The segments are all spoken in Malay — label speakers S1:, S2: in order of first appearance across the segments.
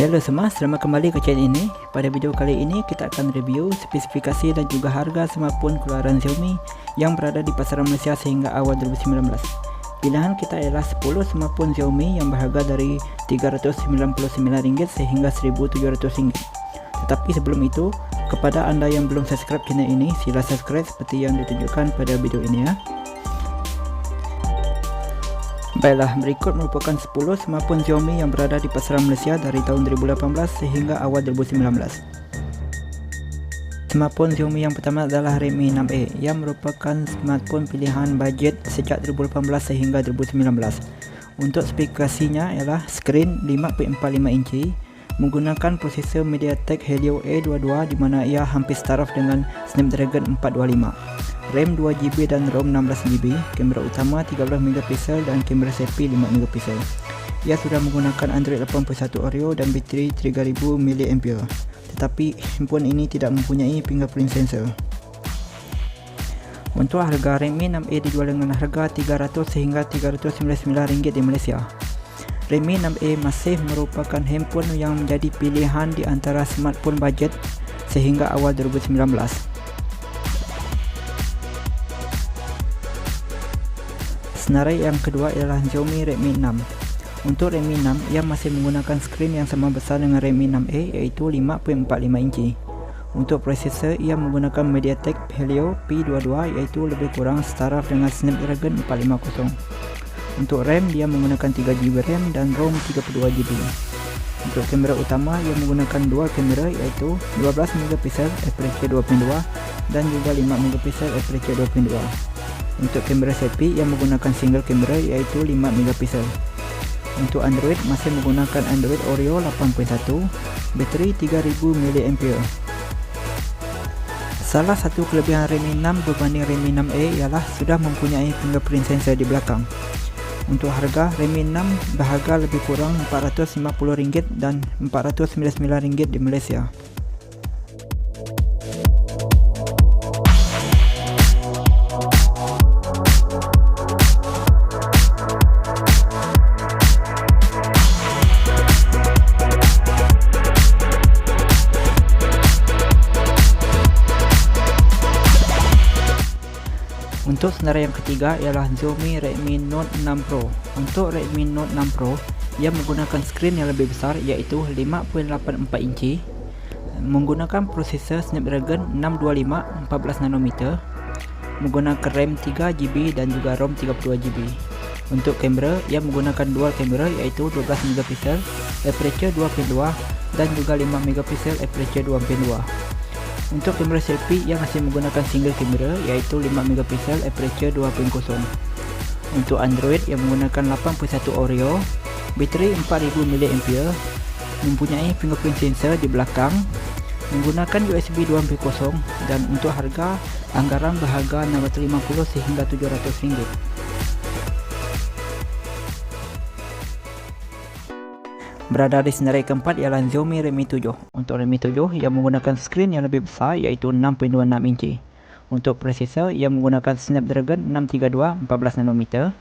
S1: Halo semua, selamat kembali ke channel ini. Pada video kali ini kita akan review spesifikasi dan juga harga smartphone keluaran Xiaomi yang berada di pasaran Malaysia sehingga awal 2019. Pilihan kita ialah 10 smartphone Xiaomi yang berharga dari Rp399 sehingga Rp1.700. Tetapi sebelum itu, kepada anda yang belum subscribe channel ini, sila subscribe seperti yang ditunjukkan pada video ini ya. Baiklah, berikut merupakan 10 smartphone Xiaomi yang berada di pasaran Malaysia dari tahun 2018 sehingga awal 2019. Smartphone Xiaomi yang pertama adalah Redmi 6A yang merupakan smartphone pilihan budget sejak 2018 sehingga 2019. Untuk spesifikasinya ialah skrin 5.45 inci, menggunakan prosesor MediaTek Helio A22 di mana ia hampir setaraf dengan Snapdragon 425. RAM 2GB dan ROM 16GB, kamera utama 13MP dan kamera selfie 5MP. Ia sudah menggunakan Android 81 Oreo dan bateri 3000 mAh. Tetapi handphone ini tidak mempunyai fingerprint sensor. Untuk harga, Redmi 6A dijual dengan harga Rp300 hingga Rp399 di Malaysia. Redmi 6A masih merupakan handphone yang menjadi pilihan di antara smartphone budget sehingga awal 2019. Senarai yang kedua ialah Xiaomi Redmi 6. Untuk Redmi 6, ia masih menggunakan skrin yang sama besar dengan Redmi 6A iaitu 5.45 inci. Untuk prosesor, ia menggunakan MediaTek Helio P22 iaitu lebih kurang setaraf dengan Snapdragon 450. Untuk RAM, dia menggunakan 3GB RAM dan ROM 32GB. Untuk kamera utama, ia menggunakan dual kamera iaitu 12MP aperture 2.2 dan juga 5MP aperture 2.2. Untuk kamera selfie yang menggunakan single kamera iaitu 5MP. Untuk Android masih menggunakan Android Oreo 8.1, bateri 3000 mAh. Salah satu kelebihan Redmi 6 berbanding Redmi 6A ialah sudah mempunyai fingerprint sensor di belakang. Untuk harga, Redmi 6 berharga lebih kurang Rp450 dan Rp499 di Malaysia. Untuk senarai yang ketiga ialah Xiaomi Redmi Note 6 Pro. Untuk Redmi Note 6 Pro, ia menggunakan skrin yang lebih besar iaitu 5.84 inci, menggunakan prosesor Snapdragon 625 14nm, menggunakan RAM 3GB dan juga ROM 32GB. Untuk kamera, ia menggunakan dual kamera iaitu 12MP, aperture 2.2 dan juga 5MP aperture 2.2. Untuk kamera selfie, ia masih menggunakan single kamera iaitu 5MP aperture 2.0. Untuk Android, ia menggunakan 81 Oreo, bateri 4000 mAh, mempunyai fingerprint sensor di belakang, menggunakan USB 2.0 dan untuk harga, anggaran berharga Rp650 sehingga Rp700. Berada di senarai keempat ialah Xiaomi Redmi 7. Untuk Redmi 7, ia menggunakan skrin yang lebih besar iaitu 6.26 inci. Untuk prosesor, ia menggunakan Snapdragon 632 14nm.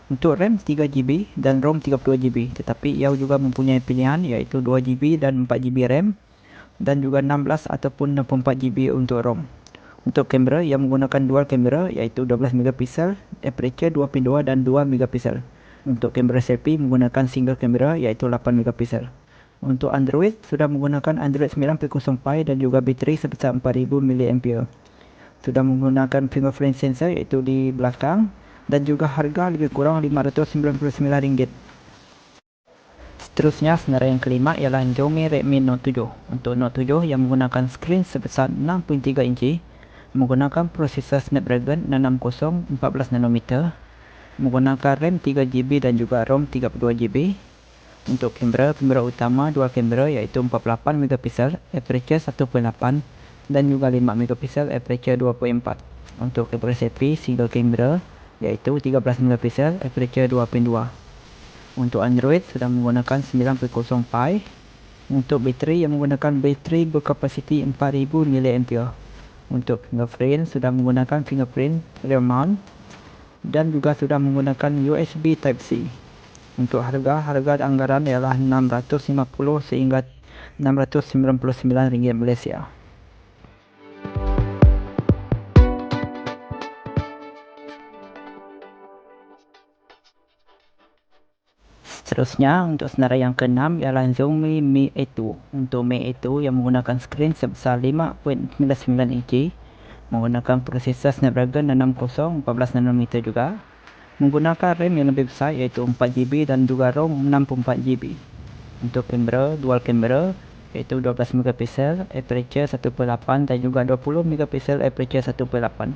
S1: Untuk RAM 3GB dan ROM 32GB, tetapi ia juga mempunyai pilihan iaitu 2GB dan 4GB RAM dan juga 16 ataupun 64GB untuk ROM. Untuk kamera, ia menggunakan dual kamera iaitu 12MP, aperture 2.2 dan 2MP. Untuk kamera selfie menggunakan single kamera iaitu 8MP. Untuk Android sudah menggunakan Android 9.0 Pie dan juga bateri sebesar 4000 mAh. Sudah menggunakan fingerprint sensor iaitu di belakang dan juga harga lebih kurang Rp599. Seterusnya, senarai yang kelima ialah Xiaomi Redmi Note 7. Untuk Note 7 yang menggunakan skrin sebesar 6.3 inci, menggunakan prosesor Snapdragon 660 14nm, menggunakan RAM 3GB dan juga ROM 32GB. Untuk kamera utama dual kamera iaitu 48MP aperture 1.8 dan juga 5MP aperture 2.4. Untuk kamera selfie single kamera iaitu 13MP aperture 2.2. Untuk Android sudah menggunakan 9.0 Pie. Untuk bateri yang menggunakan bateri berkapasiti 4000 mAh. Untuk fingerprint sudah menggunakan fingerprint real mount dan juga sudah menggunakan USB Type-C. Untuk harga anggaran ialah 650 sehingga RM699 Malaysia. Seterusnya, untuk senarai yang ke-6 ialah Xiaomi Mi A2. Untuk Mi A2 yang menggunakan skrin sebesar 5.99 inci, menggunakan prosesor Snapdragon 600 14nm juga, menggunakan RAM yang lebih besar iaitu 4GB dan juga ROM 64GB. Untuk kamera, dual kamera iaitu 12MP aperture 1.8 dan juga 20MP aperture 1.8.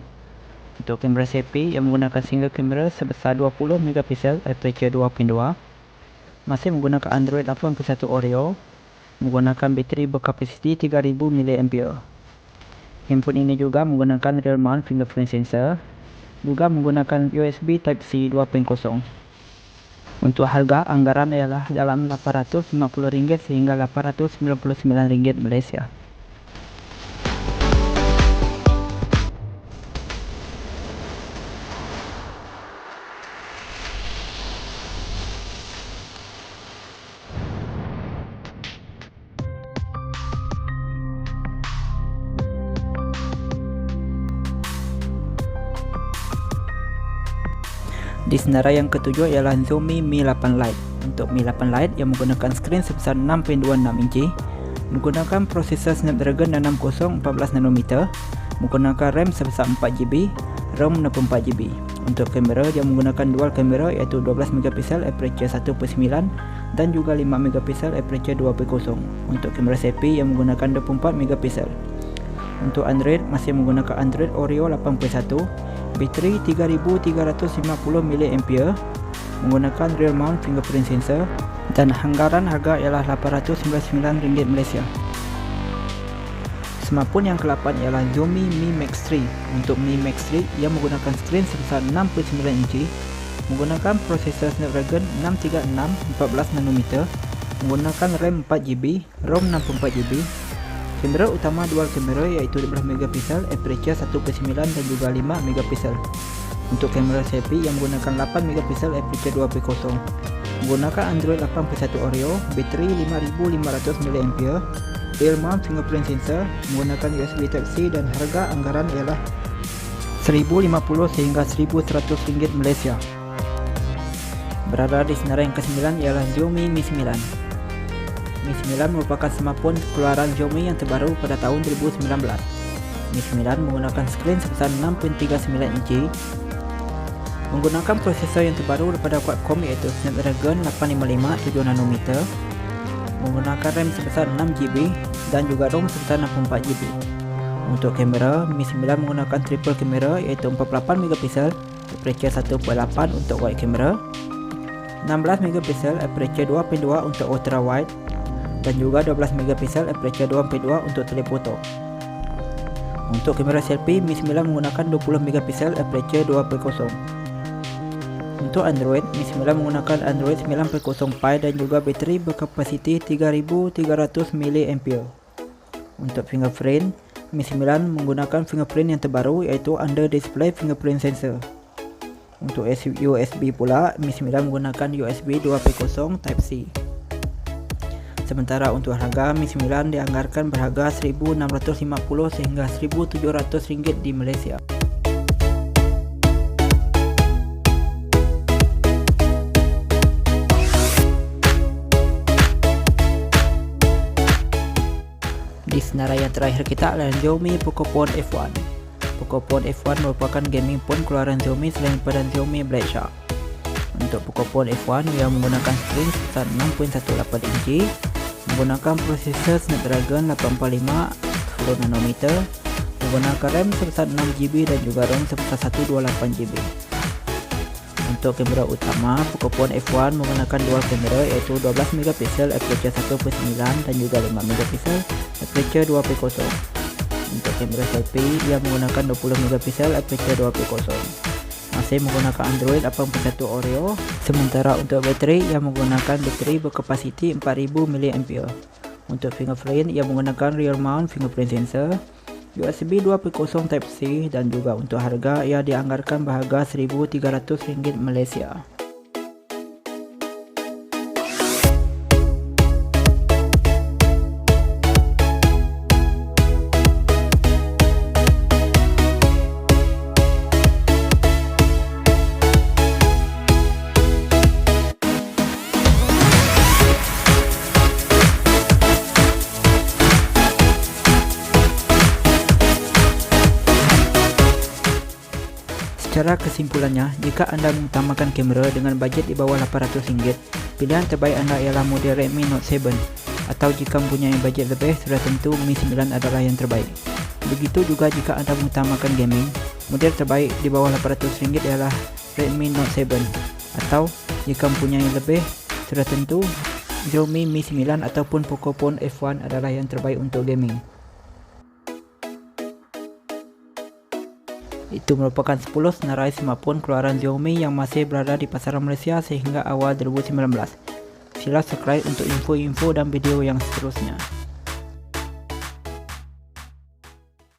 S1: Untuk kamera selfie yang menggunakan single kamera sebesar 20MP aperture 2.2, masih menggunakan Android 8.1 Oreo, menggunakan bateri berkapasiti 3000 mAh. Handphone ini juga menggunakan rear mount fingerprint sensor, juga menggunakan USB Type-C 2.0. Untuk harga anggaran ialah dalam RM850 sehingga RM899 Malaysia. Di senarai yang ketujuh ialah Xiaomi Mi 8 Lite. Untuk Mi 8 Lite yang menggunakan skrin sebesar 6.26 inci, menggunakan prosesor Snapdragon 600 14nm, menggunakan RAM sebesar 4GB, ROM 64GB. Untuk kamera yang menggunakan dual kamera iaitu 12MP aperture 1.9 dan juga 5MP aperture 2.0. Untuk kamera selfie yang menggunakan 24MP. Untuk Android masih menggunakan Android Oreo 8.1, bateri 3350 mAh, menggunakan rear mount fingerprint sensor, dan anggaran harga ialah RM899 Malaysia. Smartphone yang ke-8 ialah Xiaomi Mi Max 3. Untuk Mi Max 3 yang menggunakan skrin sebesar 6.9 inci, menggunakan prosesor Snapdragon 636 14nm, menggunakan RAM 4GB, ROM 64GB. Kamera utama dual kamera iaitu 12MP aperture 1.9 dan juga 5MP. Untuk kamera selfie yang menggunakan 8MP aperture 2.0, menggunakan Android 8.1 Oreo, bateri 5500 mAh, rear mount fingerprint sensor, menggunakan USB Type-C, dan harga anggaran ialah RM1050 sehingga RM1100 Malaysia. Berada di senarai yang ke-9 ialah Xiaomi Mi 9. Mi 9 merupakan smartphone keluaran Xiaomi yang terbaru pada tahun 2019. Mi 9 menggunakan skrin sebesar 6.39 inci, menggunakan prosesor yang terbaru daripada Qualcomm iaitu Snapdragon 855 7nm, menggunakan RAM sebesar 6GB dan juga ROM sebesar 64GB. Untuk kamera, Mi 9 menggunakan triple kamera iaitu 48MP aperture 1.8 untuk wide kamera, 16MP aperture 2.2 untuk ultra wide, dan juga 12MP aperture 2.2 untuk telefoto. Untuk kamera selfie, Mi 9 menggunakan 20MP aperture 2.0. Untuk Android, Mi 9 menggunakan Android 9.0 Pie dan juga bateri berkapasiti 3300 mAh. Untuk fingerprint, Mi 9 menggunakan fingerprint yang terbaru iaitu under display fingerprint sensor. Untuk USB pula, Mi 9 menggunakan USB 2.0 Type-C. Sementara untuk harga, Mi 9 dianggarkan berharga RM1650 sehingga RM1700 di Malaysia. Di senarai yang terakhir kita adalah Xiaomi Pocophone F1. Pocophone F1 merupakan gaming phone keluaran Xiaomi selain pada Xiaomi Black Shark. Untuk Pocophone F1 yang menggunakan skrin sebesar 6.18 inci, menggunakan prosesor Snapdragon 845 10nm, menggunakan RAM sebesar 6GB dan juga ROM sebesar 128GB. Untuk kamera utama, Pocophone F1 menggunakan dual kamera yaitu 12MP aperture 1.9 dan juga 5MP aperture 2.0. Untuk kamera selfie, ia menggunakan 20MP aperture 2.0. Masih menggunakan Android 8.1 Oreo. Sementara untuk bateri, ia menggunakan bateri berkapasiti 4000 mAh. Untuk fingerprint, ia menggunakan rear mount fingerprint sensor, USB 2.0 Type-C, dan juga untuk harga ia dianggarkan berharga RM1300 Malaysia. Secara kesimpulannya, jika Anda mengutamakan kamera dengan bajet di bawah RM800, pilihan terbaik Anda ialah model Redmi Note 7. Atau jika mempunyai bajet lebih, sudah tentu Mi 9 adalah yang terbaik. Begitu juga jika Anda mengutamakan gaming, model terbaik di bawah RM800 ialah Redmi Note 7. Atau jika mempunyai lebih, sudah tentu Xiaomi Mi 9 ataupun Pocophone F1 adalah yang terbaik untuk gaming. Itu merupakan 10 senarai smartphone keluaran Xiaomi yang masih berada di pasaran Malaysia sehingga awal 2019. Sila subscribe untuk info-info dan video yang seterusnya.